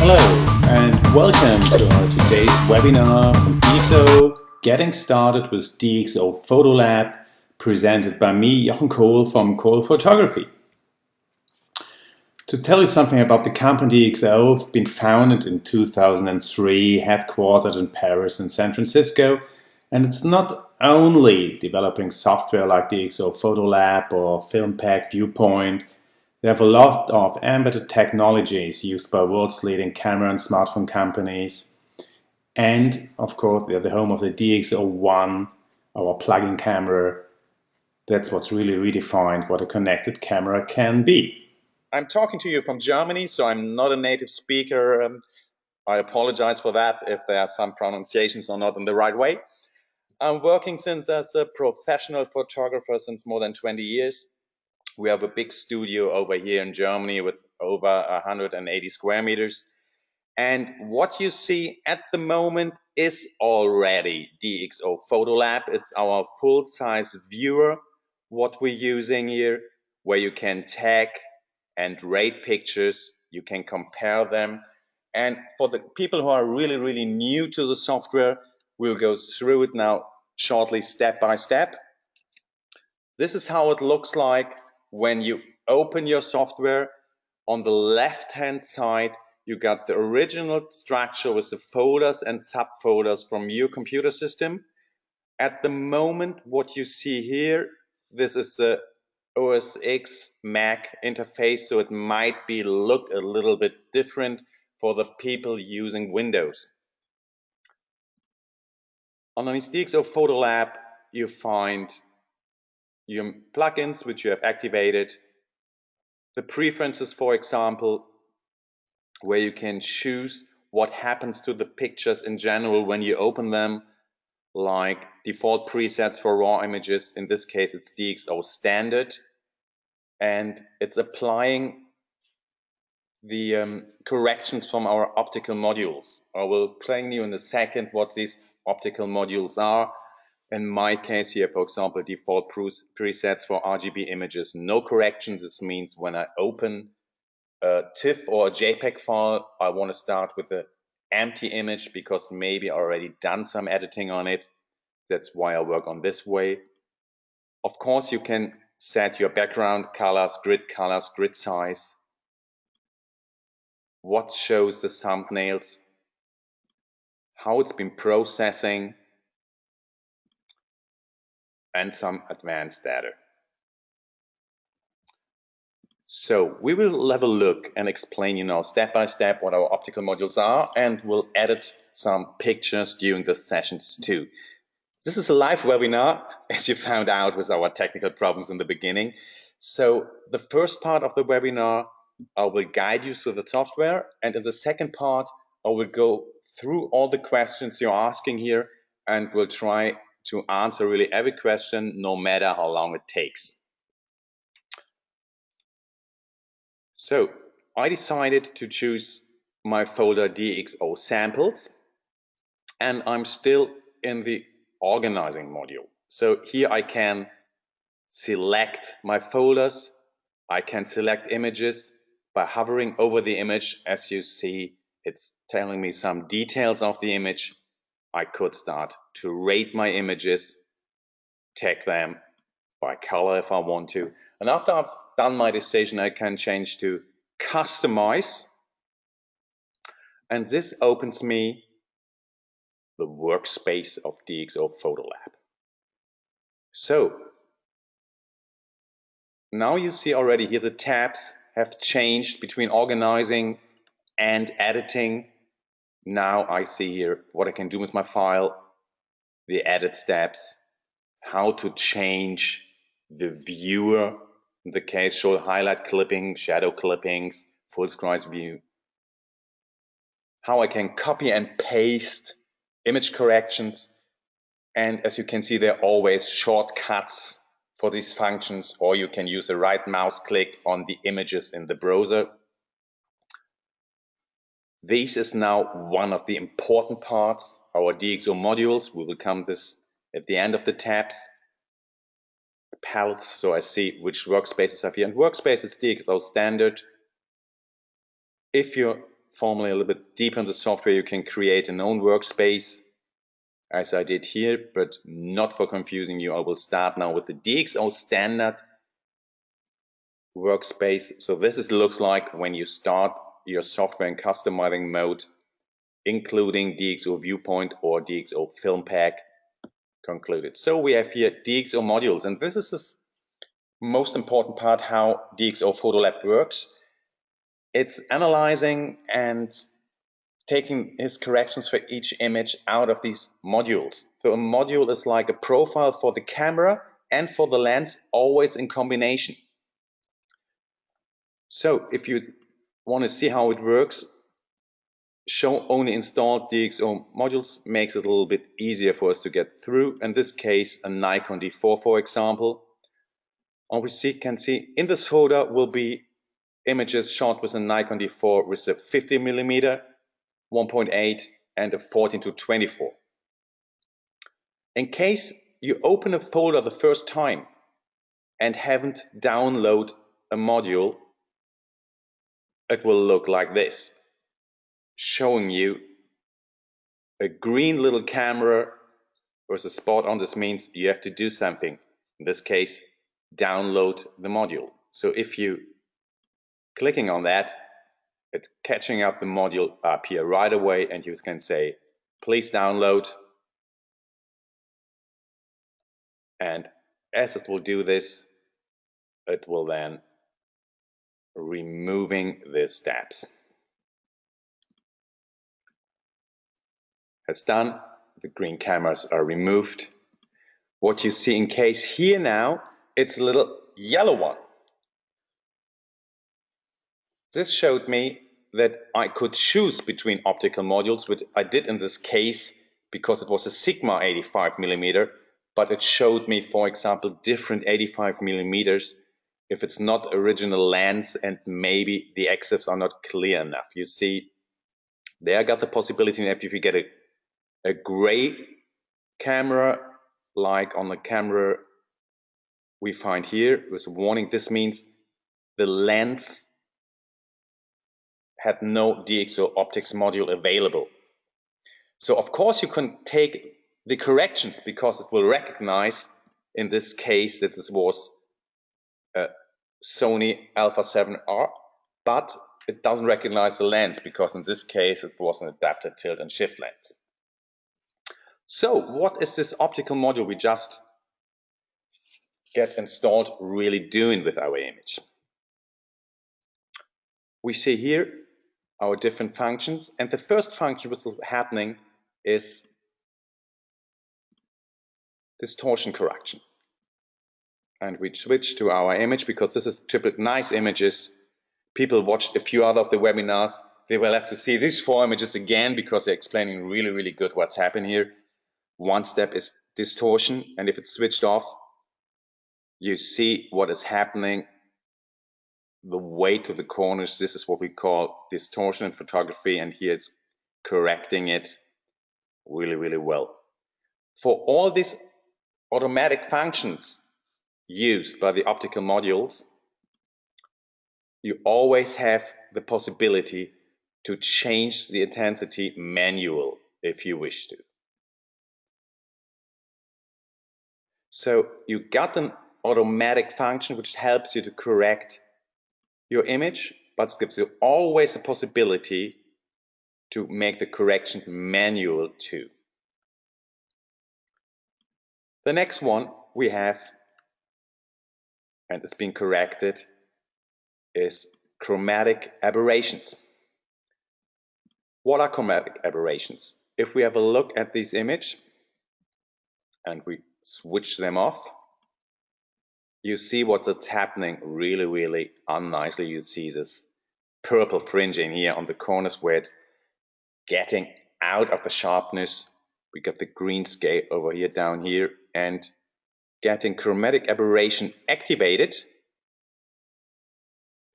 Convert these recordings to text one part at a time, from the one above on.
Hello and welcome to our today's webinar from DxO, Getting Started with DxO PhotoLab, presented by me, Jochen Kohl from Kohl Photography. To tell you something about the company DxO, it's been founded in 2003, headquartered in Paris and San Francisco, and it's not only developing software like DxO PhotoLab or FilmPack Viewpoint. They have a lot of embedded technologies used by world's leading camera and smartphone companies. And of course, they're the home of the DxO One, our plug-in camera. That's what's really redefined what a connected camera can be. I'm talking to you from Germany, so I'm not a native speaker. I apologize for that if there are some pronunciations are not in the right way. I'm working as a professional photographer since more than 20 years. We have a big studio over here in Germany with over 180 square meters. And what you see at the moment is already DxO PhotoLab. It's our full-size viewer, what we're using here, where you can tag and rate pictures. You can compare them. And for the people who are really new to the software, we'll go through it now shortly, step by step. This is how it looks like when you open your software. On the left-hand side, you got the original structure with the folders and subfolders from your computer system. At the moment, what you see here, this is the OS X Mac interface, so it might look a little bit different for the people using Windows. Underneath DxO PhotoLab, you find your plugins which you have activated, the preferences, for example, where you can choose what happens to the pictures in general when you open them, like default presets for raw images. In this case, it's DxO Standard, and it's applying the corrections from our optical modules. I will explain you in a second what these optical modules are. In my case here, for example, default presets for RGB images, no corrections. This means when I open a TIFF or a JPEG file, I want to start with an empty image because maybe I already done some editing on it. That's why I work on this way. Of course, you can set your background colors, grid size, what shows the thumbnails, how it's been processing, and some advanced data. So we will have a look and explain step by step what our optical modules are, and we'll edit some pictures during the sessions too. This is a live webinar, as you found out with our technical problems in the beginning. So the first part of the webinar, I will guide you through the software, and in the second part, I will go through all the questions you're asking here, and we'll try to answer really every question, no matter how long it takes. So I decided to choose my folder DxO Samples, and I'm still in the organizing module. So here I can select my folders. I can select images by hovering over the image. As you see, it's telling me some details of the image. I could start to rate my images, tag them by color if I want to. And after I've done my decision, I can change to customize. And this opens me the workspace of DxO PhotoLab. So now you see already here the tabs have changed between organizing and editing. Now I see here what I can do with my file, the edit steps, how to change the viewer, in the case show highlight clipping, shadow clippings, full screen view, how I can copy and paste image corrections, and as you can see there are always shortcuts for these functions, or you can use a right mouse click on the images in the browser. This is now one of the important parts, our DxO modules. We will come this at the end of the tabs. Palettes, so I see which workspaces are here. And workspace is DxO Standard. If you formally a little bit deeper in the software, you can create an own workspace, as I did here, but not for confusing you. I will start now with the DxO standard workspace. So this looks like when you start your software in customizing mode, including DxO Viewpoint or DxO Film Pack concluded. So we have here DxO modules, and this is the most important part how DxO PhotoLab works. It's analyzing and taking his corrections for each image out of these modules. So a module is like a profile for the camera and for the lens, always in combination. So if you want to see how it works, show only installed DxO modules makes it a little bit easier for us to get through. In this case, a Nikon D4, for example. And we can see in this folder will be images shot with a Nikon D4 with a 50mm, 1.8 and a 14-24. In case you open a folder the first time and haven't downloaded a module, it will look like this, showing you a green little camera with a spot on. This means you have to do something. In this case, download the module. So if you clicking on that, it's catching up the module up here right away, and you can say, please download. And as it will do this, it will then removing the steps. It's done. The green cameras are removed. What you see in case here now, it's a little yellow one. This showed me that I could choose between optical modules, which I did in this case because it was a Sigma 85mm, but it showed me, for example, different 85mm if it's not original lens and maybe the EXIFs are not clear enough. You see, there I got the possibility, if you get a gray camera, like on the camera we find here with a warning, this means the lens had no DxO optics module available. So of course you can take the corrections because it will recognize in this case that this was a Sony Alpha 7R, but it doesn't recognize the lens because in this case it was an adapted tilt and shift lens. So what is this optical module we just get installed really doing with our image? We see here our different functions, and the first function which is happening is distortion correction. And we switch to our image because this is typical nice images. People watched a few other of the webinars. They will have to see these 4 images again because they're explaining really, really good what's happening here. One step is distortion, and if it's switched off, you see what is happening. The way to the corners, this is what we call distortion in photography, and here it's correcting it really, really well. For all these automatic functions used by the optical modules, you always have the possibility to change the intensity manual if you wish to. So you got an automatic function which helps you to correct your image, but it gives you always a possibility to make the correction manual too. The next one we have, and it's being corrected, is chromatic aberrations. What are chromatic aberrations? If we have a look at this image and we switch them off, you see what's happening really, really unnicely. You see this purple fringe in here on the corners where it's getting out of the sharpness. We got the green scale over here down here, and getting chromatic aberration activated,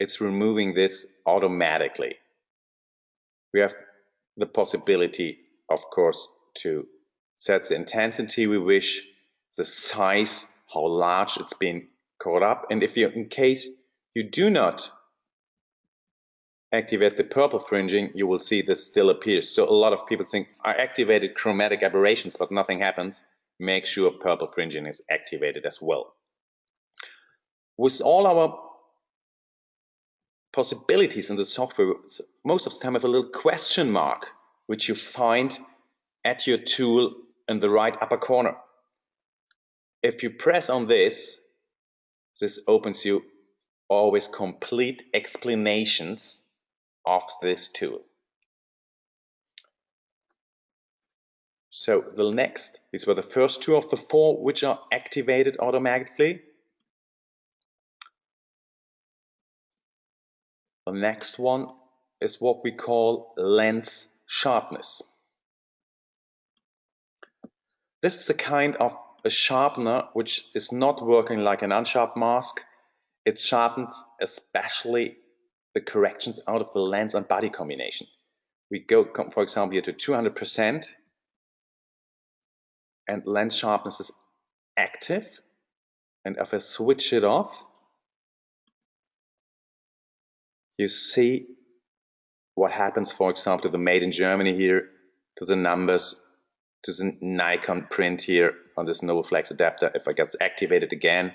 it's removing this automatically. We have the possibility, of course, to set the intensity we wish, the size, how large it's been caught up, and if you, in case you do not activate the purple fringing, you will see this still appears. So a lot of people think, I activated chromatic aberrations, but nothing happens. Make sure purple fringing is activated as well. With all our possibilities in the software, most of the time have a little question mark, which you find at your tool in the right upper corner. If you press on this, this opens you always complete explanations of this tool. So the next, these were the first two of the four which are activated automatically. The next one is what we call lens sharpness. This is a kind of a sharpener which is not working like an unsharp mask. It sharpens especially the corrections out of the lens and body combination. We go, for example, here to 200%, and lens sharpness is active. And if I switch it off, you see what happens, for example, to the made in Germany here, to the numbers, to the Nikon print here on this NovaFlex adapter. If I get activated again,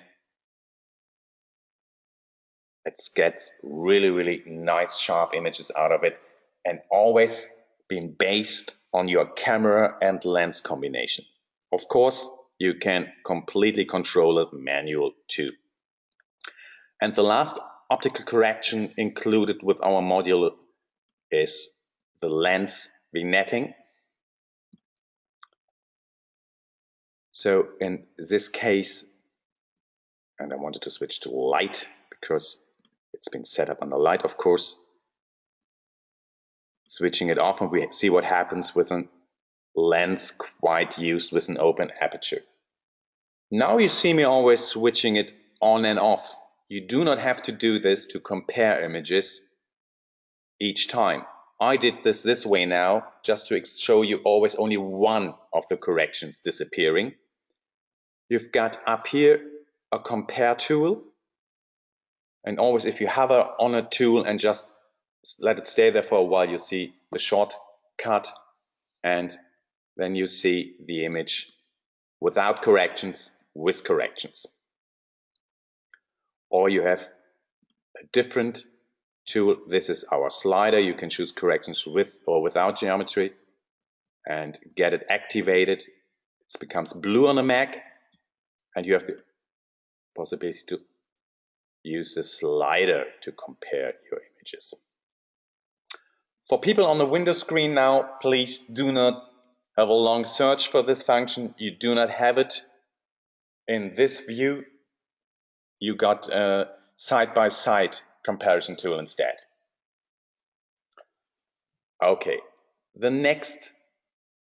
it gets really, really nice sharp images out of it, and always being based on your camera and lens combination. Of course, you can completely control it manual too. And the last optical correction included with our module is the lens vignetting. So in this case, and I wanted to switch to light because it's been set up on the light, of course. Switching it off, and we see what happens with a lens quite used with an open aperture. Now you see me always switching it on and off. You do not have to do this to compare images each time. I did this way now just to show you always only one of the corrections disappearing. You've got up here a compare tool, and always if you hover on a tool and just let it stay there for a while, you see the shortcut, and then you see the image without corrections, with corrections. Or you have a different tool. This is our slider. You can choose corrections with or without geometry and get it activated. It becomes blue on a Mac, and you have the possibility to use the slider to compare your images. For people on the Windows screen now, please do not have a long search for this function. You do not have it in this view. You got a side-by-side comparison tool instead. Okay, the next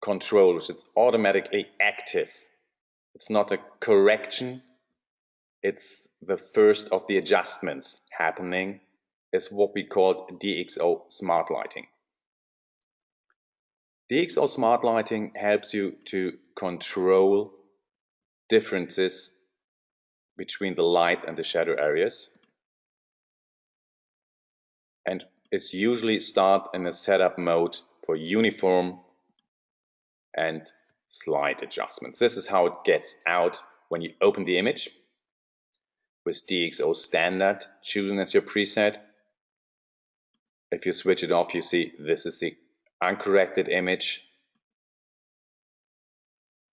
control, which is automatically active. It's not a correction, it's the first of the adjustments happening, is what we call DxO Smart Lighting. DxO Smart Lighting helps you to control differences between the light and the shadow areas, and it's usually start in a setup mode for uniform and slight adjustments. This is how it gets out when you open the image with DxO Standard chosen as your preset. If you switch it off, you see this is the uncorrected image,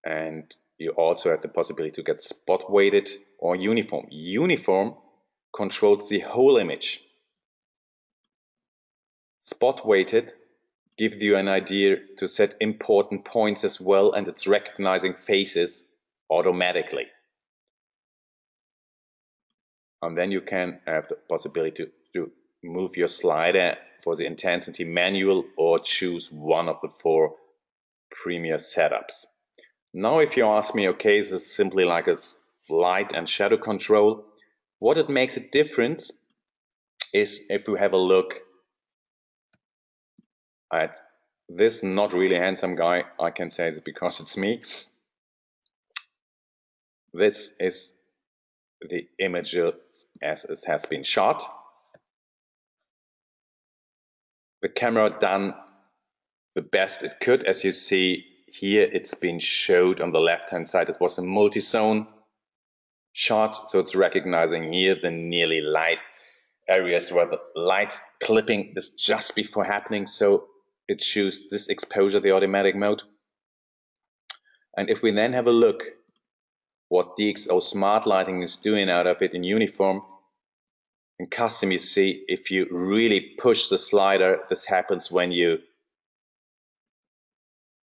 and you also have the possibility to get spot weighted or uniform. Uniform controls the whole image. Spot weighted gives you an idea to set important points as well, and it's recognizing faces automatically. And then you can have the possibility to move your slider for the intensity manual or choose one of the four premier setups. Now if you ask me, okay, this is simply like a light and shadow control, what it makes a difference is if we have a look at this not really handsome guy. I can say this because it's me. This is the image as it has been shot. the camera done the best it could. As you see here, it's been showed on the left hand side. It was a multi-zone shot, so it's recognizing here the nearly light areas where the light clipping is just before happening, so it chooses this exposure, the automatic mode. And if we then have a look what DxO Smart Lighting is doing out of it in uniform, in custom you see if you really push the slider, this happens when you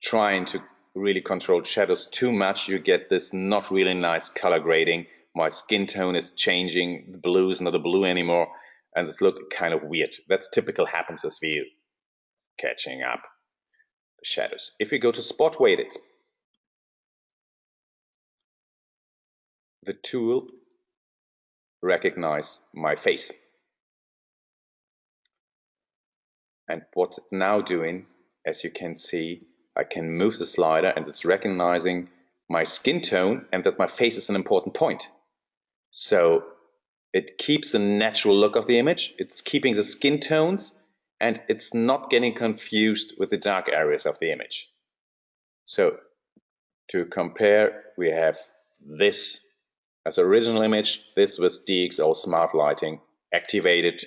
trying to really control shadows too much, you get this not really nice color grading. My skin tone is changing, the blue is not a blue anymore, and it's look kind of weird. That's typical happens as we catching up the shadows. If we go to spot weighted, the tool recognize my face. And what's it now doing, as you can see, I can move the slider and it's recognizing my skin tone and that my face is an important point. So it keeps the natural look of the image, it's keeping the skin tones, and it's not getting confused with the dark areas of the image. So to compare, we have this as original image, this with DxO Smart Lighting activated,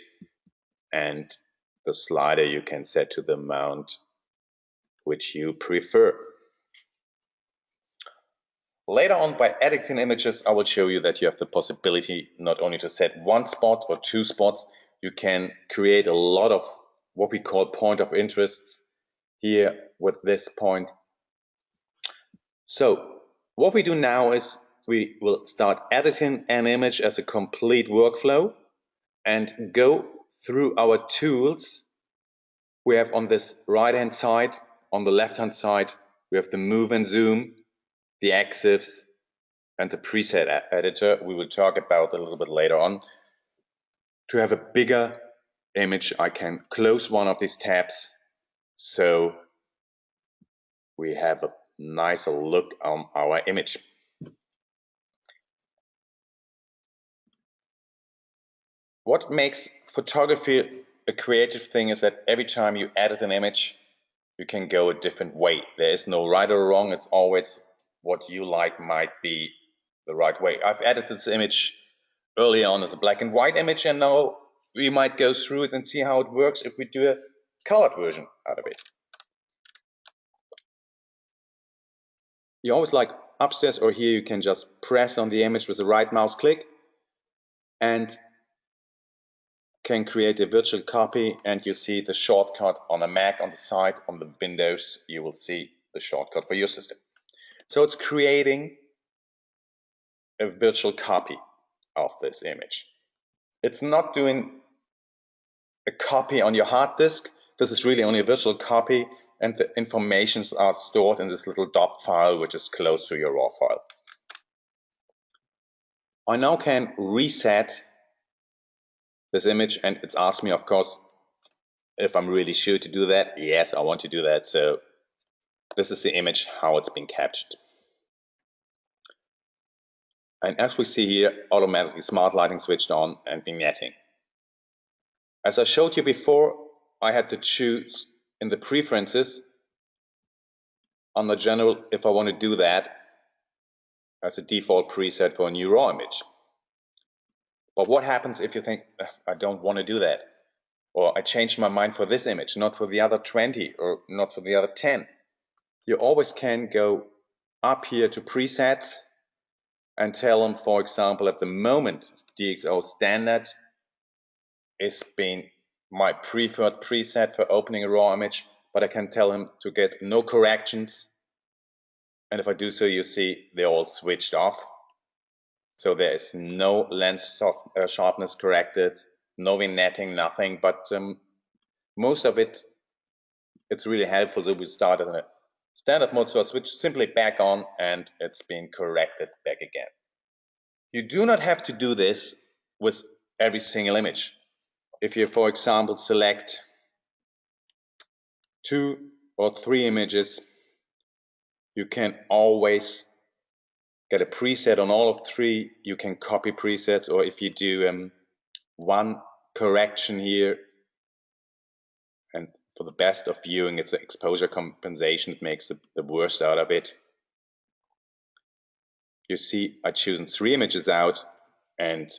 and the slider you can set to the amount which you prefer. Later on, by editing images, I will show you that you have the possibility not only to set one spot or two spots, you can create a lot of what we call point of interests here with this point. So what we do now is we will start editing an image as a complete workflow and go through our tools. We have on this right hand side, on the left hand side, we have the move and zoom, the EXIFs, and the preset editor we will talk about a little bit later on. To have a bigger image, I can close one of these tabs so we have a nicer look on our image. What makes photography a creative thing is that every time you edit an image, you can go a different way. There is no right or wrong, it's always what you like might be the right way. I've edited this image earlier on as a black and white image, and now we might go through it and see how it works if we do a colored version out of it. You always like upstairs or here, you can just press on the image with the right mouse click and can create a virtual copy, and you see the shortcut on a Mac on the side. On the Windows, you will see the shortcut for your system. So it's creating a virtual copy of this image. It's not doing a copy on your hard disk. This is really only a virtual copy, and the informations are stored in this little DOP file, which is close to your RAW file. I now can reset this image, and it's asked me, of course, if I'm really sure to do that. Yes, I want to do that. So this is the image, how it's been captured. And as we see here, automatically smart lighting switched on and vignetting. As I showed you before, I had to choose in the preferences on the general if I want to do that as a default preset for a new RAW image. But what happens if you think, I don't want to do that? Or I changed my mind for this image, not for the other 20 or not for the other 10. You always can go up here to presets and tell them, for example, at the moment, DxO Standard is being my preferred preset for opening a RAW image, but I can tell him to get no corrections. And if I do so, you see they're all switched off. So there is no lens sharpness corrected, no vignetting, nothing. But most of it, it's really helpful that we started in a standard mode. So I switch simply back on and it's being corrected back again. You do not have to do this with every single image. If you, for example, select 2 or 3 images, you can always get a preset on all of 3. You can copy presets, or if you do one correction here and for the best of viewing, it's the exposure compensation. It makes the worst out of it. You see, I've chosen 3 images out, and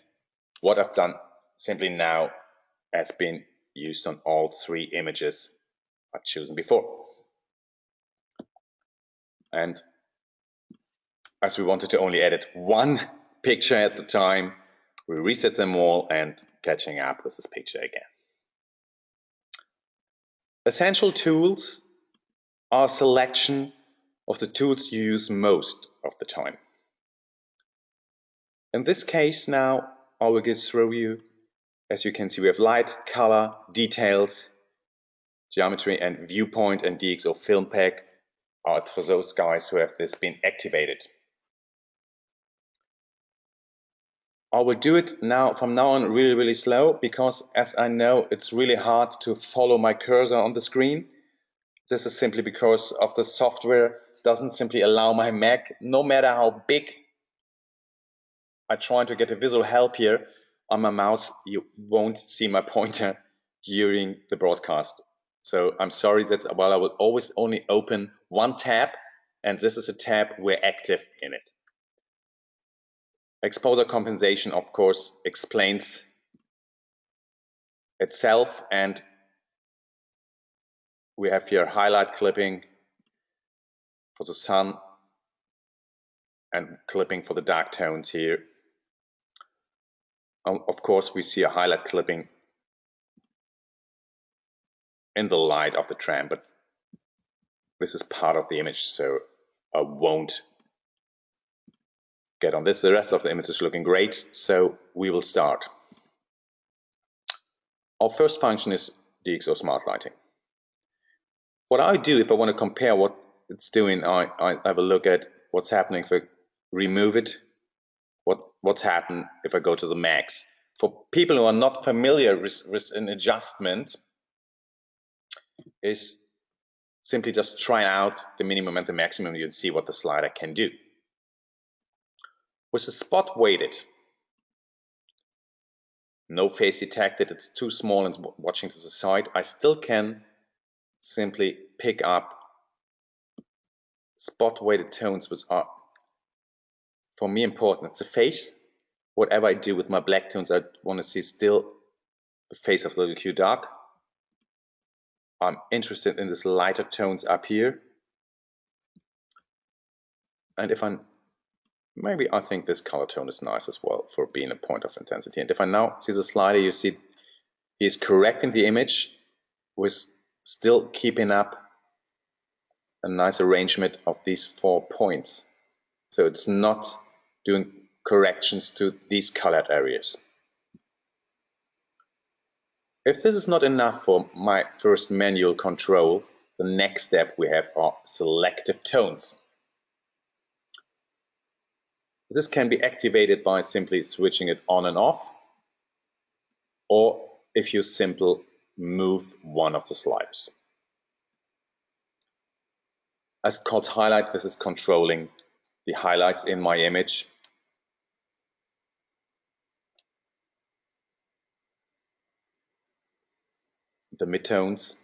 what I've done simply now has been used on all 3 images I've chosen before. And as we wanted to only edit 1 picture at the time, we reset them all and catching up with this picture again. Essential tools are a selection of the tools you use most of the time. In this case now, I will go through you. As you can see, we have light, color, details, geometry, and viewpoint, and DxO Film Pack are for those guys who have this been activated. I will do it now from now on really slow, because as I know it's really hard to follow my cursor on the screen. This is simply because of the software doesn't simply allow my Mac, no matter how big I try to get a visual help here on my mouse, you won't see my pointer during the broadcast. So I'm sorry that while I will always only open 1 tab, and this is a tab we're active in it. Exposure compensation, of course, explains itself, and we have here highlight clipping for the sun and clipping for the dark tones here. Of course, we see a highlight clipping in the light of the tram, but this is part of the image, so I won't get on this. The rest of the image is looking great, so we will start. Our first function is DxO Smart Lighting. What I do if I want to compare what it's doing, I have a look at what's happening if I remove it, what's happened if I go to the max. For people who are not familiar with an adjustment, is simply just try out the minimum and the maximum. You'll see what the slider can do. With the spot weighted, no face detected, it's too small and watching to the side, I still can simply pick up spot weighted tones, which are for me important. It's a face. Whatever I do with my black tones, I want to see still the face of little Q dark. I'm interested in this lighter tones up here. And if maybe I think this color tone is nice as well for being a point of intensity. And if I now see the slider, you see he's correcting the image with still keeping up a nice arrangement of these 4 points. So it's not doing corrections to these colored areas. If this is not enough for my first manual control, the next step we have are selective tones. This can be activated by simply switching it on and off, or if you simply move one of the sliders. As called highlights, this is controlling the highlights in my image. The midtones.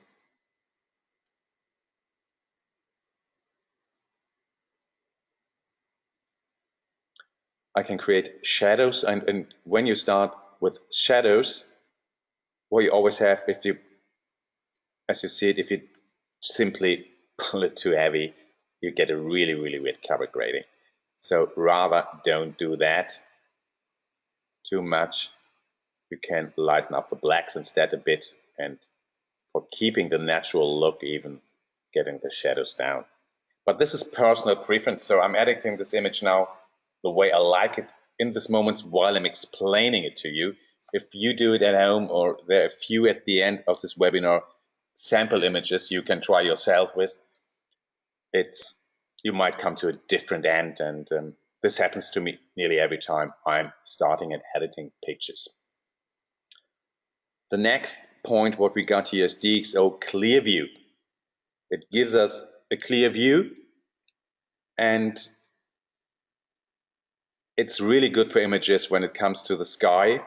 I can create shadows, and when you start with shadows, what you always have, if you, as you see it, if you simply pull it too heavy, you get a really weird color grading. So rather don't do that too much. You can lighten up the blacks instead a bit, and for keeping the natural look, even getting the shadows down. But this is personal preference, so I'm editing this image now the way I like it in this moment while I'm explaining it to you. If you do it at home, or there are a few at the end of this webinar sample images you can try yourself with, you might come to a different end, and this happens to me nearly every time I'm starting and editing pictures. The next point, what we got here is DxO Clear View. It gives us a clear view, and it's really good for images when it comes to the sky.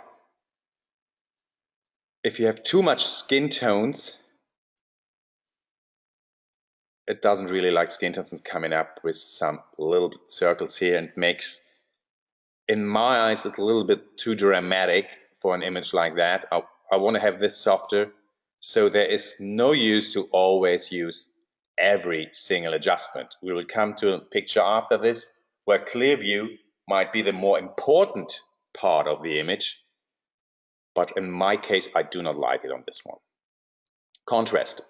If you have too much skin tones, it doesn't really like skin tones coming up with some little circles here, and makes, in my eyes, it's a little bit too dramatic for an image like that. I want to have this softer, so there is no use to always use every single adjustment. We will come to a picture after this where clear view might be the more important part of the image, but in my case I do not like it on this one. Contrast.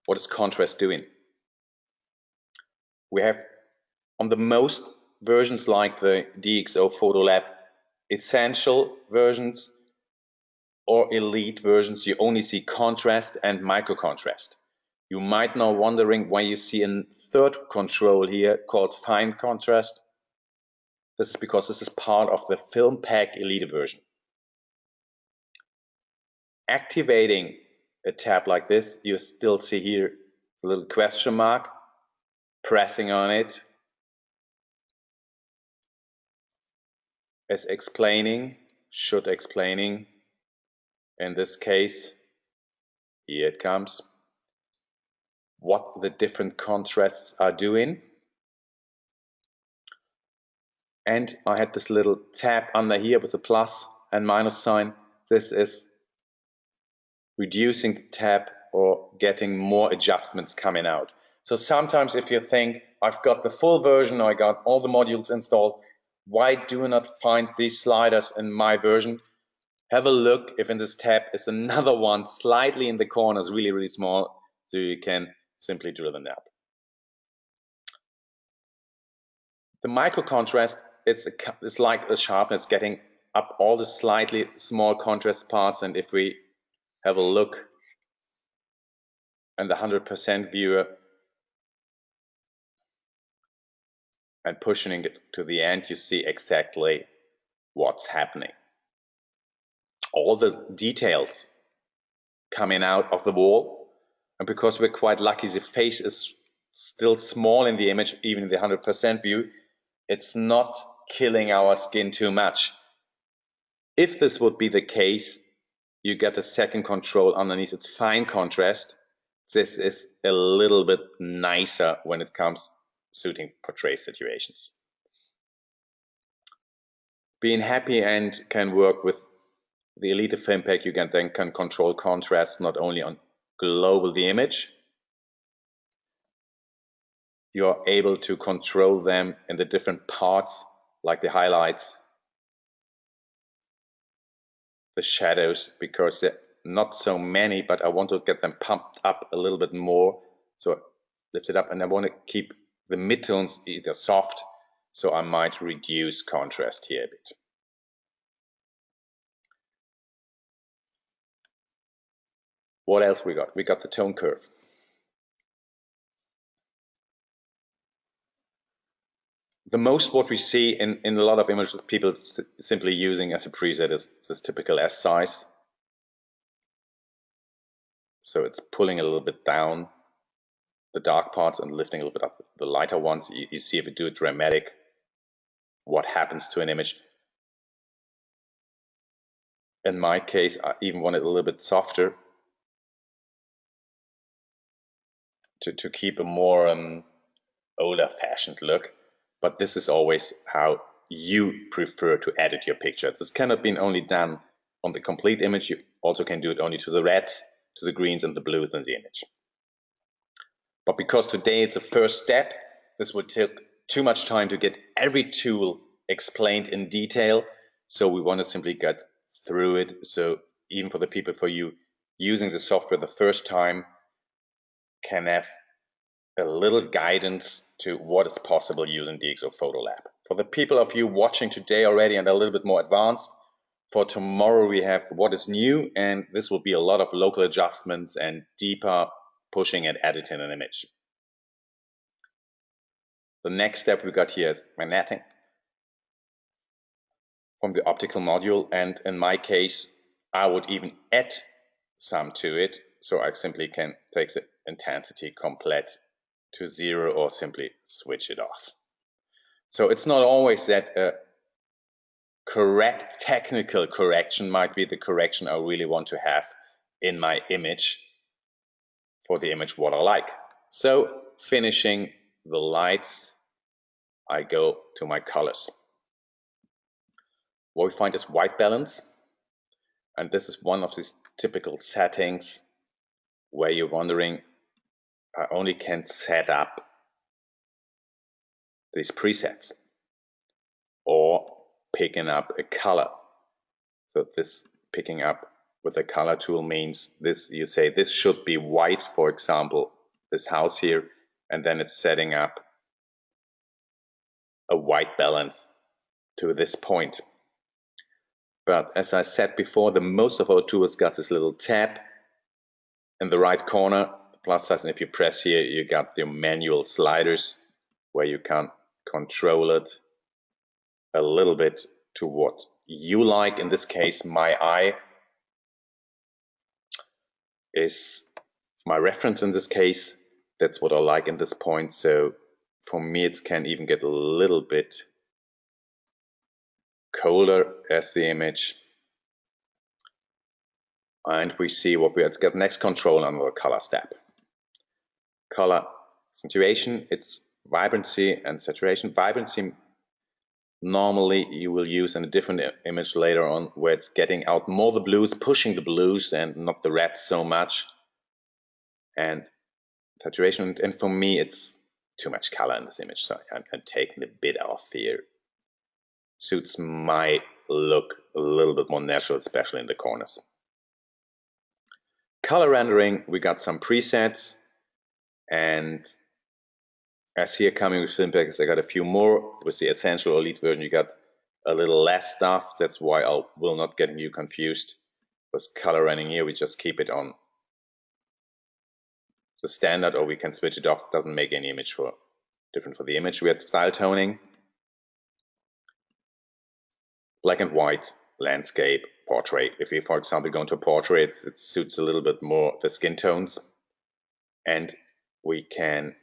What is contrast doing? We have on the most versions like the DxO PhotoLab essential versions or elite versions, you only see contrast and micro contrast. You might now wondering why you see a third control here called fine contrast. This is because this is part of the film pack elite version. Activating a tab like this, you still see here a little question mark. Pressing on it is explaining, should explaining. In this case, here it comes, what the different contrasts are doing. And I had this little tab under here with a plus and minus sign. This is reducing the tab or getting more adjustments coming out. So sometimes if you think, I've got the full version, I got all the modules installed, why do I not find these sliders in my version? Have a look if in this tab is another one slightly in the corners, really, really small, so you can simply drill them up. The micro contrast, it's like a sharpness, getting up all the slightly small contrast parts, and if we have a look and the 100% viewer and pushing it to the end, you see exactly what's happening. All the details coming out of the wall, and because we're quite lucky, the face is still small in the image, even in the 100% view, it's not killing our skin too much. If this would be the case, you get a second control underneath, it's fine contrast. This is a little bit nicer when it comes suiting portrait situations. Being happy and can work with the Elite Film Pack, you can then control contrast not only on global the image, you're able to control them in the different parts, like the highlights, the shadows, because they're not so many, but I want to get them pumped up a little bit more. So lift it up, and I want to keep the midtones either soft, so I might reduce contrast here a bit. What else we got? We got the tone curve. The most what we see in a lot of images, people simply using as a preset is this typical S size. So it's pulling a little bit down the dark parts and lifting a little bit up the lighter ones. You see if you do it dramatic, what happens to an image. In my case, I even want it a little bit softer to keep a more older fashioned look. But this is always how you prefer to edit your picture. This cannot be only done on the complete image. You also can do it only to the reds, to the greens and the blues in the image. But because today it's a first step, this would take too much time to get every tool explained in detail. So we want to simply get through it. So even for the people, for you using the software the first time, can have a little guidance to what is possible using DxO PhotoLab. For the people of you watching today already and a little bit more advanced, for tomorrow we have what is new, and this will be a lot of local adjustments and deeper pushing and editing an image. The next step we got here is vignetting from the optical module, and in my case I would even add some to it, so I simply can take the intensity complete to 0 or simply switch it off. So it's not always that a correct technical correction might be the correction I really want to have in my image for the image what I like. So finishing the lights, I go to my colors. What we find is white balance, and this is one of these typical settings where you're wondering, I only can set up these presets or picking up a color. So this picking up with a color tool means this, you say this should be white, for example, this house here, and then it's setting up a white balance to this point. But as I said before, the most of our tools got this little tab in the right corner, the plus sign, and if you press here, you got the manual sliders where you can control it a little bit to what you like. In this case, my eye is my reference in this case. That's what I like in this point. So for me, it can even get a little bit colder as the image. And we see what we have to get next control on the color step. Color saturation, it's vibrancy and saturation. Vibrancy, normally you will use in a different image later on where it's getting out more the blues, pushing the blues and not the red so much. And saturation, and for me it's too much color in this image, so I'm taking a bit off here. Suits my look a little bit more natural, especially in the corners. Color rendering, we got some presets, and as here coming with film packets, I got a few more. With the essential or elite version, you got a little less stuff. That's why I will not get you confused. With color rendering here, we just keep it on the standard, or we can switch it off. It doesn't make any image different for the image. We had style toning, black and white, landscape, portrait. If we, for example, go into a portrait, it suits a little bit more the skin tones. And we can,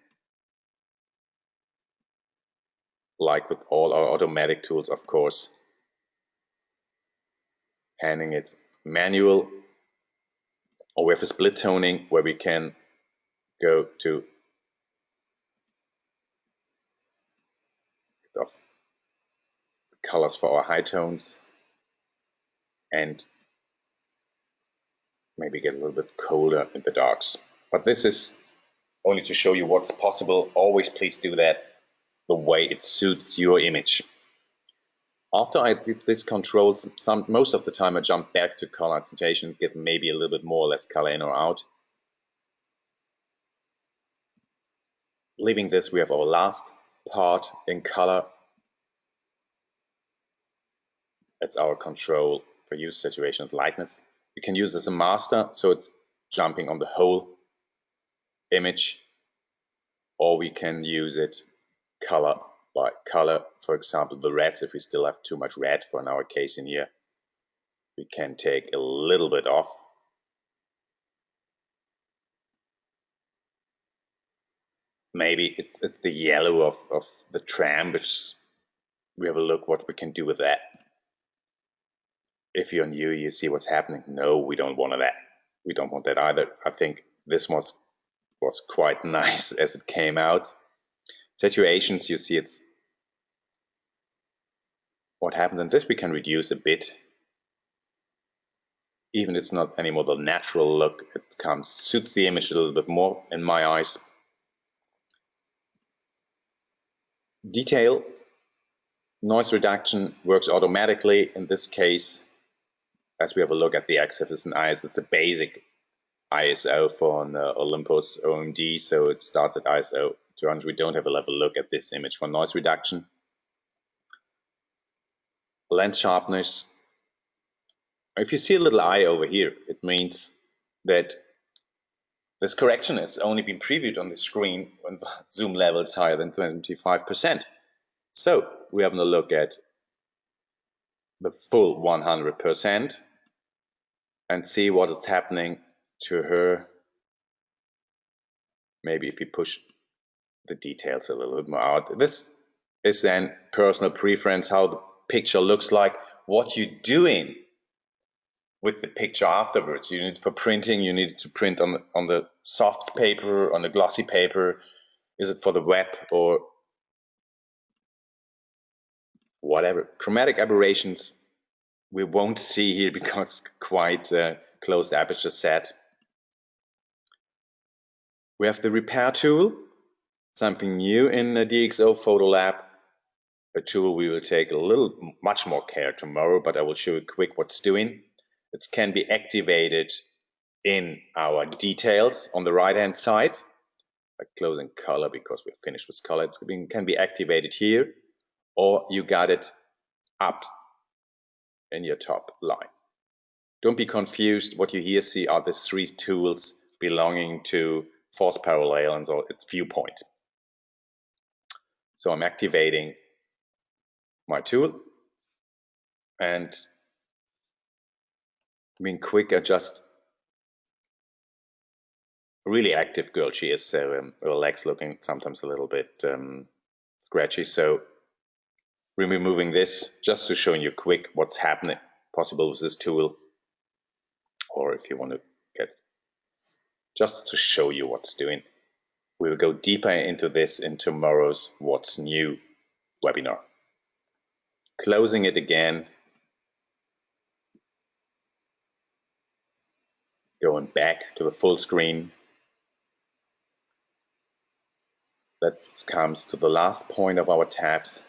like with all our automatic tools, of course, handing it manual, or we have a split toning where we can go to colors for our high tones and maybe get a little bit colder in the darks. But this is only to show you what's possible. Always please do that the way it suits your image. After I did this controls, most of the time I jump back to color accentuation, get maybe a little bit more or less color in or out. Leaving this, we have our last part in color. That's our control for use, saturation, and lightness. We can use this as a master, so it's jumping on the whole image, or we can use it color by color. For example, the reds, if we still have too much red for in our case in here, we can take a little bit off. Maybe it's the yellow of the tram, which we have a look what we can do with that. If you're new, you see what's happening. No, we don't want that. We don't want that either. I think this was quite nice as it came out. Saturations, you see it's what happened in this. We can reduce a bit. Even it's not anymore the natural look. It suits the image a little bit more in my eyes. Detail, noise reduction works automatically in this case. As we have a look at the axis and IS, it's a basic ISO for an Olympus OMD, so it starts at ISO 200. We don't have a level look at this image for noise reduction. Lens sharpness. If you see a little eye over here, it means that this correction has only been previewed on the screen when the zoom level is higher than 25%. So we have a look at the full 100% and see what is happening to her. Maybe if we push the details a little bit more out. This is then personal preference, how the picture looks like. What you're doing with the picture afterwards. You need for printing, you need to print on the soft paper, on the glossy paper. Is it for the web or whatever? Chromatic aberrations we won't see here because quite closed aperture set. We have the repair tool, something new in the DxO PhotoLab, a tool we will take much more care tomorrow, but I will show you quick what's doing. It can be activated in our details on the right hand side, by closing color because we're finished with color. It can be activated here, or you got it up in your top line. Don't be confused. What you here see are the three tools belonging to force parallel and so its viewpoint. So I'm activating my tool and being quick, adjust. Really active girl she is, so her legs looking sometimes a little bit scratchy. So we're removing this just to show you quick what's happening possible with this tool, or if you want to get just to show you what's doing. We will go deeper into this in tomorrow's What's New webinar. Closing it again, going back to the full screen. That comes to the last point of our tabs,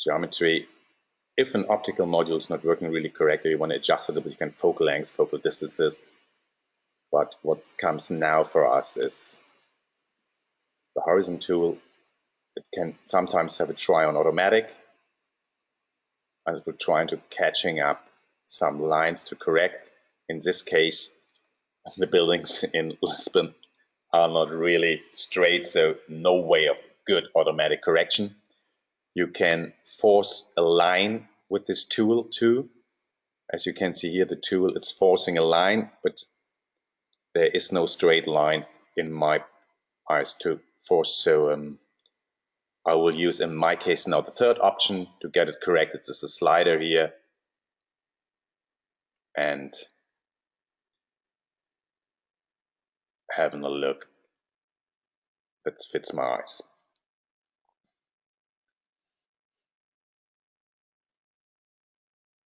geometry. If an optical module is not working really correctly, you want to adjust it a bit. You can focal length, focal distances. But what comes now for us is the horizon tool. It can sometimes have a try on automatic, as we're trying to catching up some lines to correct. In this case, the buildings in Lisbon are not really straight, so no way of good automatic correction. You can force a line with this tool too. As you can see here, the tool is forcing a line, but there is no straight line in my eyes to force. So I will use, in my case now, the third option to get it correct. It's just a slider here. And having a look that fits my eyes.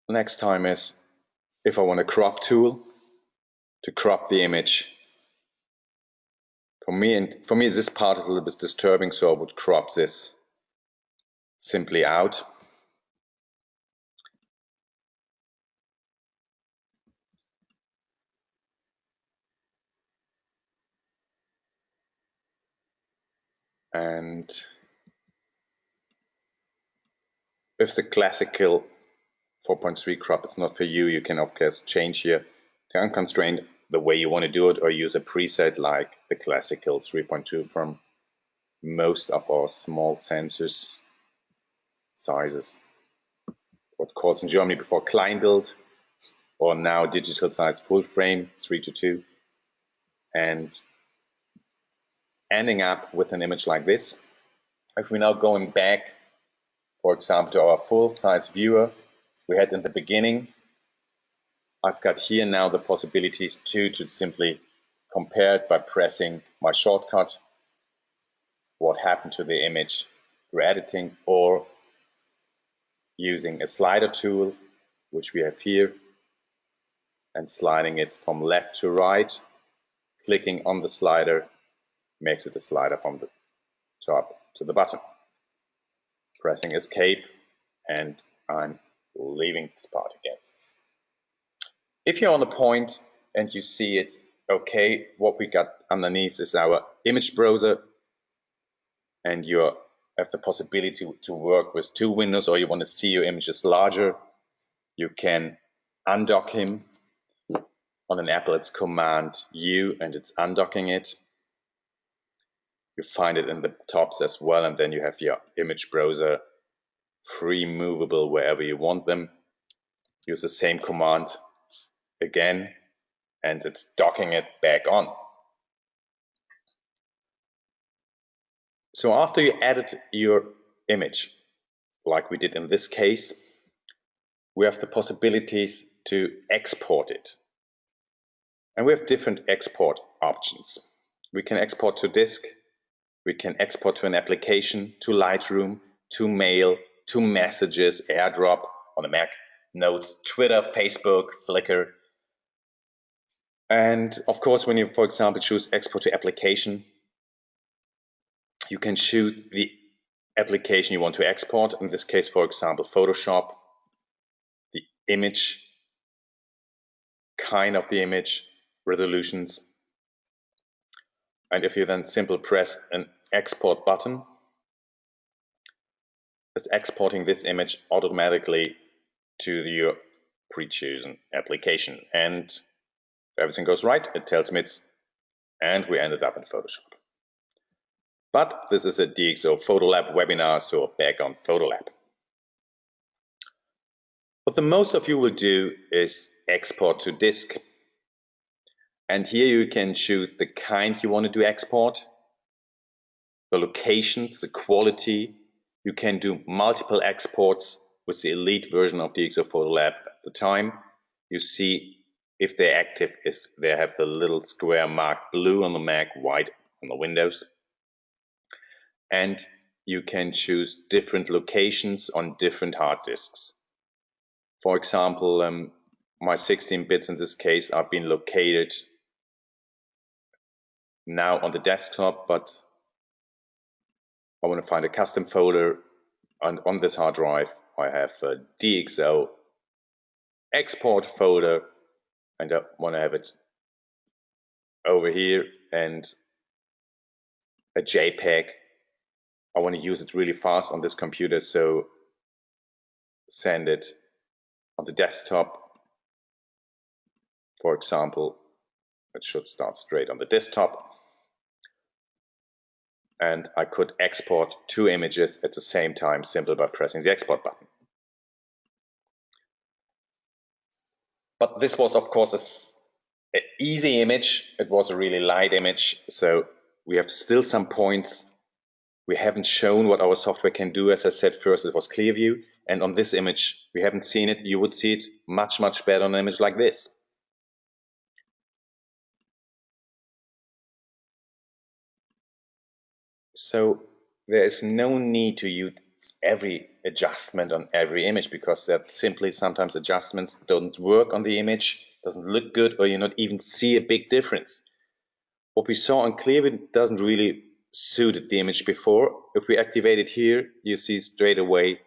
Next time is, if I want a crop tool to crop the image. For me, this part is a little bit disturbing, so I would crop this simply out. And if the classical 4.3 crop is not for you, you can of course change here to unconstrained the way you want to do it, or use a preset like the classical 3.2 from most of our small sensors sizes. What called in Germany before Kleinbild, or now digital size full frame 3:2, and ending up with an image like this. If we're now going back, for example, to our full size viewer we had in the beginning, I've got here now the possibilities to simply compare it by pressing my shortcut, what happened to the image through editing, or using a slider tool, which we have here, and sliding it from left to right. Clicking on the slider makes it a slider from the top to the bottom. Pressing escape, and I'm leaving this part again. If you're on the point and you see it, okay, what we got underneath is our image browser, and you have the possibility to work with two windows, or you want to see your images larger, you can undock him. On an Apple, it's Command U, and it's undocking it. You find it in the tops as well, and then you have your image browser free movable wherever you want them. Use the same command again, and it's docking it back on. So after you edit your image, like we did in this case, we have the possibilities to export it. And we have different export options. We can export to disk, we can export to an application, to Lightroom, to mail, to messages, AirDrop on a Mac, Notes, Twitter, Facebook, Flickr. And of course, when you, for example, choose export to application, you can choose the application you want to export. In this case, for example, Photoshop, the image, kind of the image, resolutions. And if you then simply press an export button, it's exporting this image automatically to your pre-chosen application. And if everything goes right, it tells me and we ended up in Photoshop. But this is a DxO PhotoLab webinar, so back on PhotoLab. What the most of you will do is export to disk. And here you can choose the kind you want to do export, the location, the quality. You can do multiple exports with the elite version of DxO PhotoLab at the time. You see if they're active, if they have the little square marked blue on the Mac, white on the Windows. And you can choose different locations on different hard disks. For example, my 16 bits in this case are being located now on the desktop, but I want to find a custom folder, and on this hard drive I have a DxO export folder, and I want to have it over here, and a JPEG. I want to use it really fast on this computer, so send it on the desktop. For example, it should start straight on the desktop. And I could export two images at the same time simply by pressing the export button. But this was, of course, an easy image. It was a really light image, so we have still some points. We haven't shown what our software can do. As I said first, it was Clearview, and on this image we haven't seen it. You would see it much better on an image like this. So there is no need to use every adjustment on every image, because that simply sometimes adjustments don't work on the image, doesn't look good, or you not even see a big difference. What we saw on Clearview doesn't really suit the image before. If we activate it here, you see straight away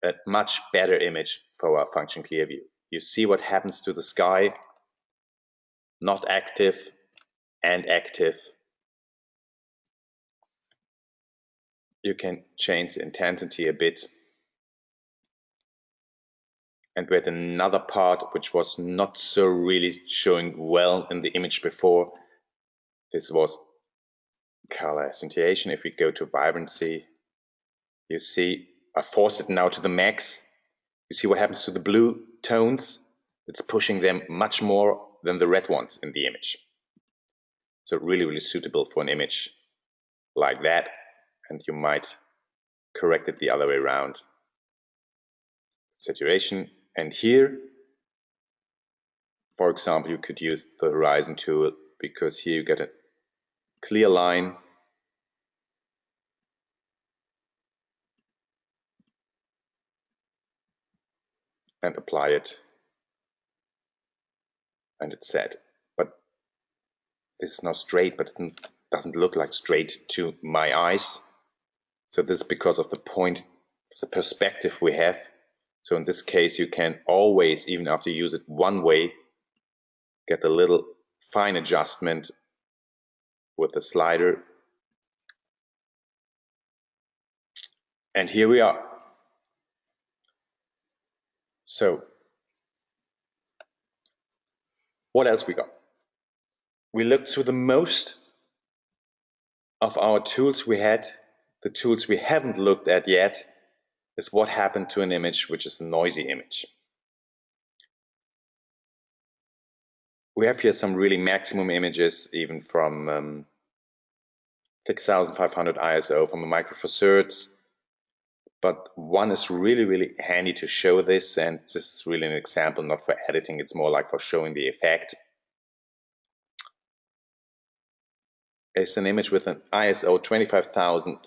a much better image for our function Clearview. You see what happens to the sky, not active and active. You can change the intensity a bit. And we had another part which was not so really showing well in the image before. This was color accentuation. If we go to vibrancy, you see I force it now to the max. You see what happens to the blue tones. It's pushing them much more than the red ones in the image. So really suitable for an image like that. And you might correct it the other way around. Saturation. And here, for example, you could use the horizon tool, because here you get a clear line. And apply it. And it's set. But this is not straight, but it doesn't look like straight to my eyes. So this is because of the point, the perspective we have. So in this case, you can always, even after you use it one way, get a little fine adjustment with the slider. And here we are. So what else we got? We looked through the most of our tools we had. The tools we haven't looked at yet is what happened to an image which is a noisy image. We have here some really maximum images, even from 6500 ISO from a Micro Four Thirds. but one is really, really handy to show this, and this is really an example, not for editing, it's more like for showing the effect. It's an image with an ISO 25,000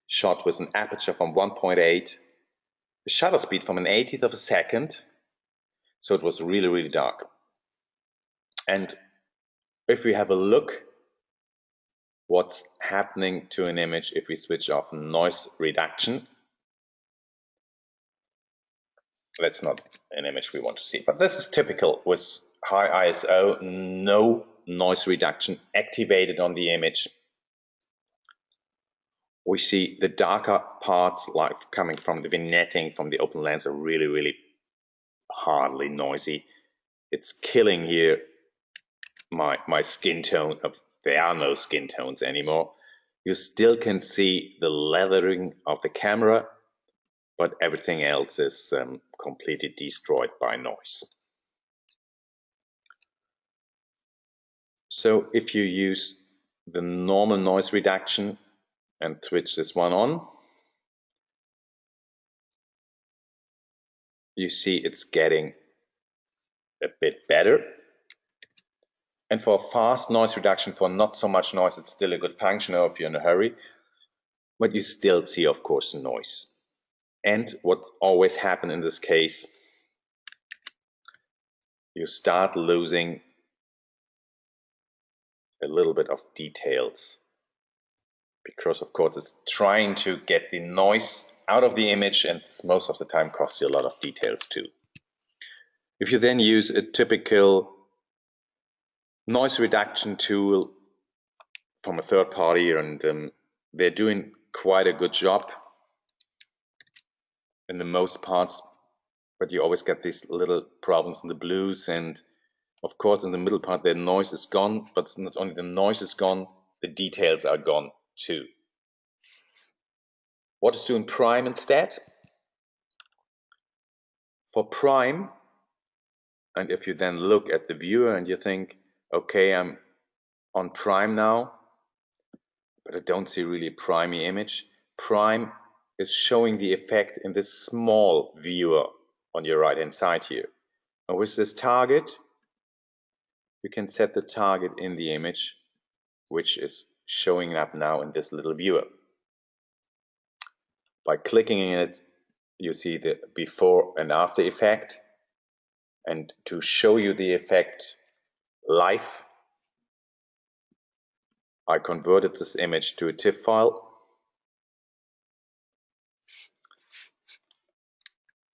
shot with an aperture from 1.8, the shutter speed from an 80th of a second, so it was really, really dark. And if we have a look what's happening to an image if we switch off noise reduction, that's not an image we want to see, but this is typical with high ISO, no noise reduction activated on the image. We see the darker parts like coming from the vignetting from the open lens are really, really hardly noisy. It's killing here my skin tone. There are no skin tones anymore. You still can see the leathering of the camera, but everything else is completely destroyed by noise. So if you use the normal noise reduction and switch this one on, you see it's getting a bit better. And for fast noise reduction, for not so much noise, it's still a good function if you're in a hurry, but you still see, of course, noise. And what always happens in this case, you start losing a little bit of details, because of course it's trying to get the noise out of the image, and most of the time costs you a lot of details too. If you then use a typical noise reduction tool from a third party, and they're doing quite a good job in the most parts, but you always get these little problems in the blues, and of course in the middle part the noise is gone, but not only the noise is gone, the details are gone too. What is doing prime instead? For prime, and if you then look at the viewer and you think, okay, I'm on prime now, but I don't see really a primey image. Prime is showing the effect in this small viewer on your right hand side here. And with this target, you can set the target in the image, which is showing up now in this little viewer. By clicking in it, you see the before and after effect. And to show you the effect live, I converted this image to a TIFF file.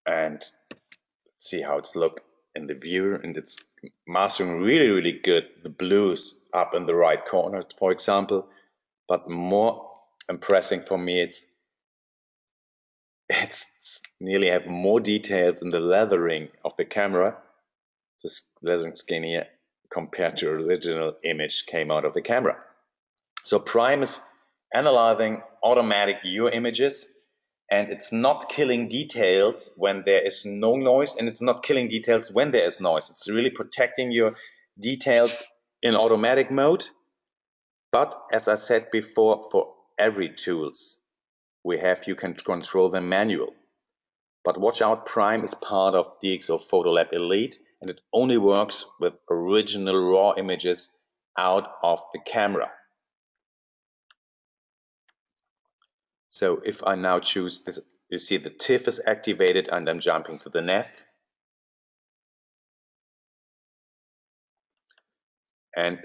And let's see how it's looked in the viewer, and it's mastering really, really good. The blue is up in the right corner, for example, but more impressive for me, it's nearly have more details in the leathering of the camera, this leathering skin here, compared to original image came out of the camera. So prime is analyzing automatic viewer images, and it's not killing details when there is no noise, and it's not killing details when there is noise. It's really protecting your details in automatic mode. But as I said before, for every tools you can control them manual. But watch out, prime is part of DxO PhotoLab Elite, and it only works with original raw images out of the camera. So if I now choose this, you see the TIFF is activated, and I'm jumping to the neck. And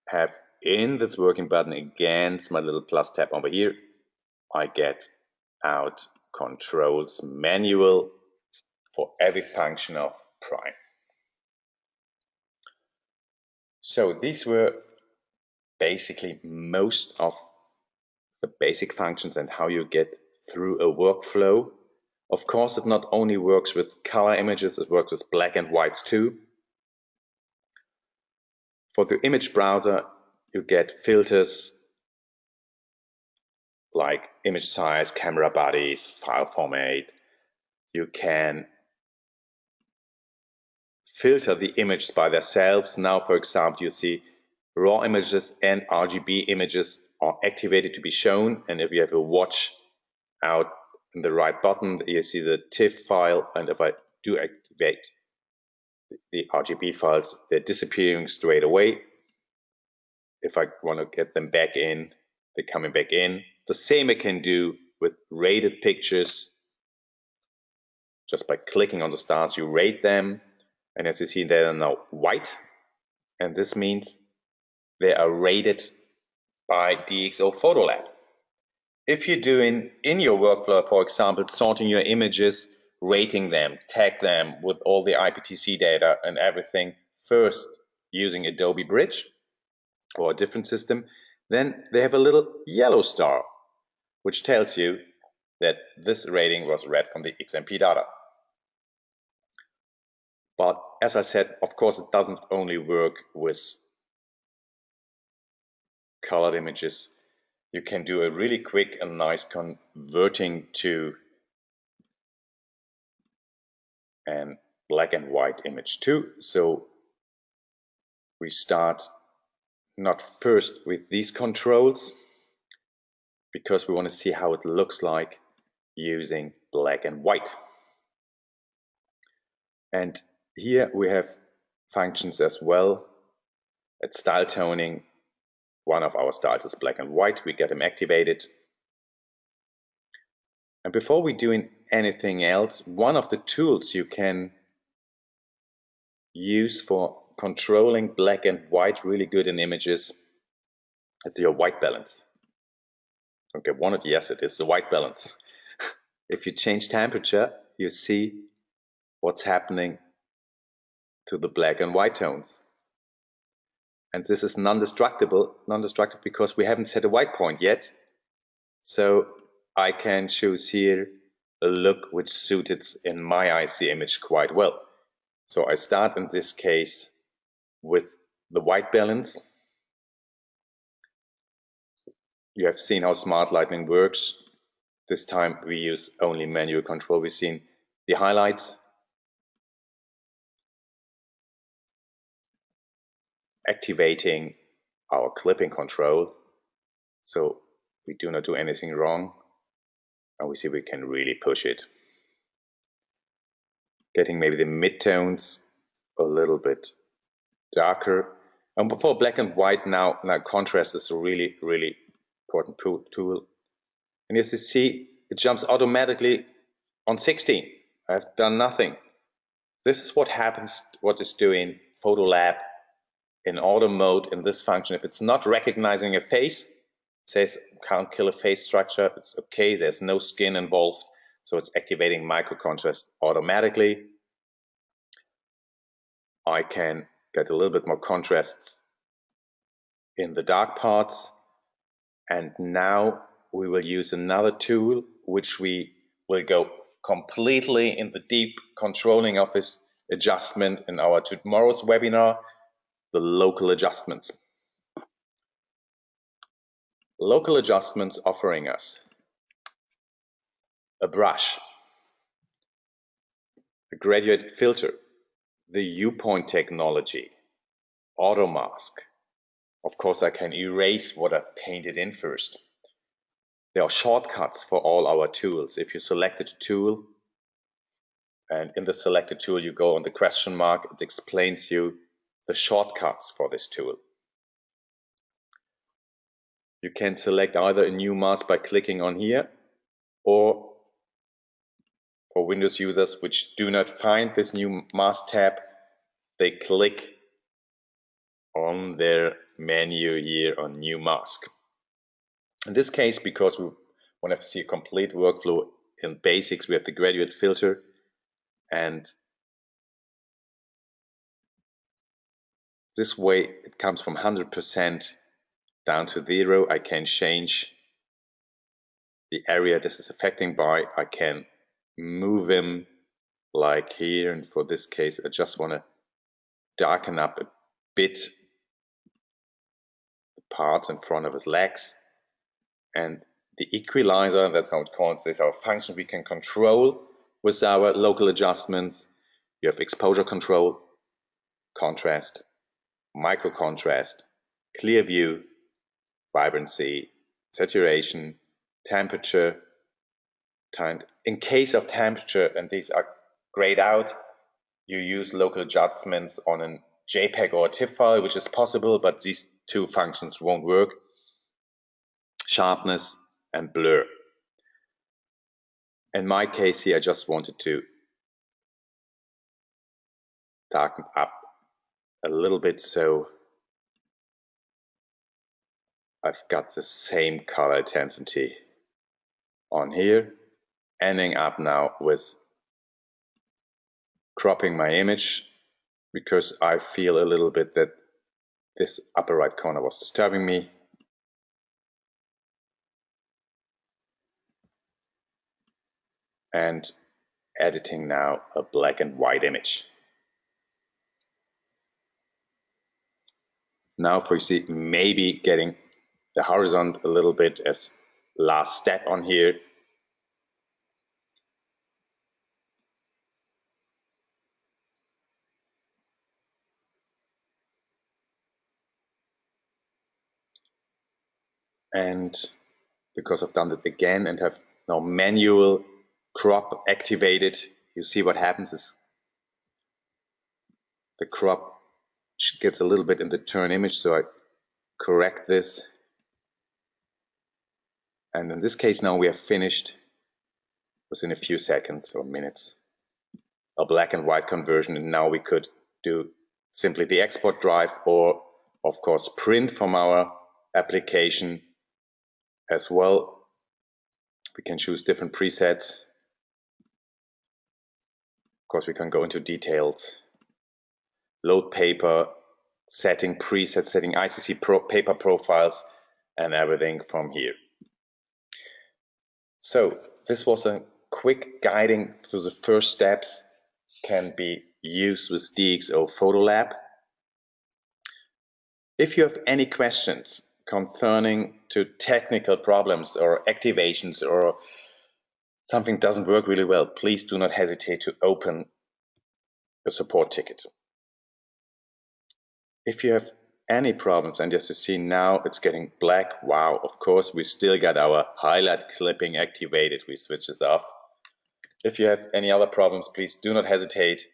have in this working button against my little plus tab over here, I get out controls manual for every function of prime. So these were basically most of the basic functions and how you get through a workflow. Of course, it not only works with color images, it works with black and whites too. For the image browser, you get filters like image size, camera bodies, file format. You can filter the images by themselves. Now, for example, you see raw images and RGB images are activated to be shown, and if you have a watch out in the right button, you see the TIFF file, and if I do activate the RGB files, they're disappearing straight away. If I want to get them back in, they're coming back in. The same I can do with rated pictures. Just by clicking on the stars, you rate them, and as you see, they are now white, and this means they are rated by DxO PhotoLab. If you're doing in your workflow, for example, sorting your images, rating them, tag them with all the IPTC data and everything first using Adobe Bridge or a different system, then they have a little yellow star, which tells you that this rating was read from the XMP data. But as I said, of course, it doesn't only work with colored images. You can do a really quick and nice converting to a black and white image too. So we start not first with these controls, because we want to see how it looks like using black and white. And here we have functions as well. At style toning, one of our styles is black and white. We get them activated. And before we do anything else, one of the tools you can use for controlling black and white really good in images is your white balance. Okay, yes, it is the white balance. If you change temperature, you see what's happening to the black and white tones. And this is non-destructive because we haven't set a white point yet. So I can choose here a look which suited in my IC image quite well. So I start in this case with the white balance. You have seen how smart lighting works. This time we use only manual control. We've seen the highlights, activating our clipping control, so we do not do anything wrong, and we see we can really push it. Getting maybe the midtones a little bit darker. And for black and white now contrast is a really important tool. And as you see, it jumps automatically on 16. I've done nothing. This is what happens, what is doing PhotoLab in auto mode in this function. If it's not recognizing a face, it says can't kill a face structure, it's okay, there's no skin involved, so it's activating micro contrast automatically. I can get a little bit more contrast in the dark parts, and now we will use another tool which we will go completely in the deep controlling of this adjustment in our tomorrow's webinar, the local adjustments. Local adjustments offering us a brush, a graduated filter, the U-point technology, auto mask. Of course, I can erase what I've painted in first. There are shortcuts for all our tools. If you selected a tool, and in the selected tool you go on the question mark, it explains you the shortcuts for this tool. You can select either a new mask by clicking on here, or for Windows users which do not find this new mask tab, they click on their menu here on new mask. In this case, because we want to see a complete workflow in basics, we have the graduate filter, and this way it comes from 100% down to 0. I can change the area this is affecting by. I can move him like here, and for this case I just want to darken up a bit the parts in front of his legs. And the equalizer, that's how it calls this, our function we can control with our local adjustments. You have exposure control, contrast, micro contrast, clear view, vibrancy, saturation, temperature, In case of temperature, and these are grayed out, you use local adjustments on a JPEG or a TIFF file, which is possible, but these two functions won't work. Sharpness and blur. In my case here, I just wanted to darken up a little bit so I've got the same color intensity on here, ending up now with cropping my image because I feel a little bit that this upper right corner was disturbing me. And editing now a black and white image. Now for maybe getting the horizon a little bit as last step on here. And because I've done it again and have now manual crop activated, you see what happens is the crop gets a little bit in the turn image, so I correct this. And in this case now we have finished within a few seconds or minutes a black and white conversion, and now we could do simply the export drive or of course print from our application as well. We can choose different presets. Of course we can go into details, load paper, setting presets, setting ICC paper profiles and everything from here. So this was a quick guiding through the first steps, can be used with DxO PhotoLab. If you have any questions concerning to technical problems or activations or something doesn't work really well, please do not hesitate to open a support ticket. If you have any problems, and as you see now it's getting black, wow, of course we still got our highlight clipping activated, we switch this off. If you have any other problems, please do not hesitate.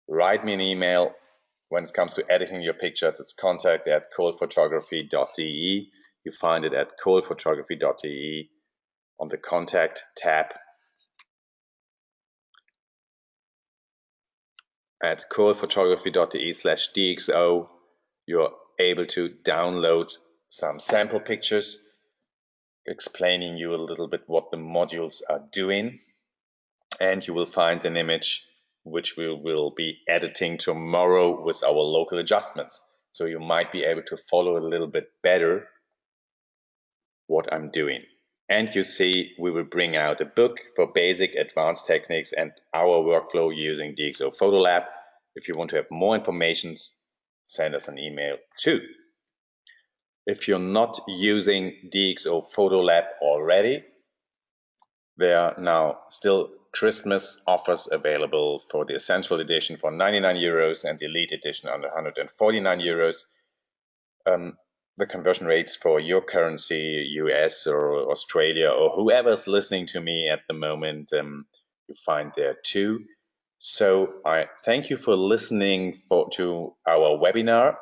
Write me an email when it comes to editing your pictures. It's contact@coldphotography.de. You find it at coldphotography.de on the contact tab. At coldphotography.de/DxO, you're able to download some sample pictures explaining you a little bit what the modules are doing. And you will find an image which we will be editing tomorrow with our local adjustments. So you might be able to follow a little bit better what I'm doing. And you see, we will bring out a book for basic advanced techniques and our workflow using DxO PhotoLab. If you want to have more information, send us an email too. If you're not using DxO PhotoLab already, there are now still Christmas offers available for the Essential Edition for 99 euros and the Elite Edition under 149 euros. The conversion rates for your currency, US or Australia or whoever's listening to me at the moment, you find there too. So I thank you for listening to our webinar.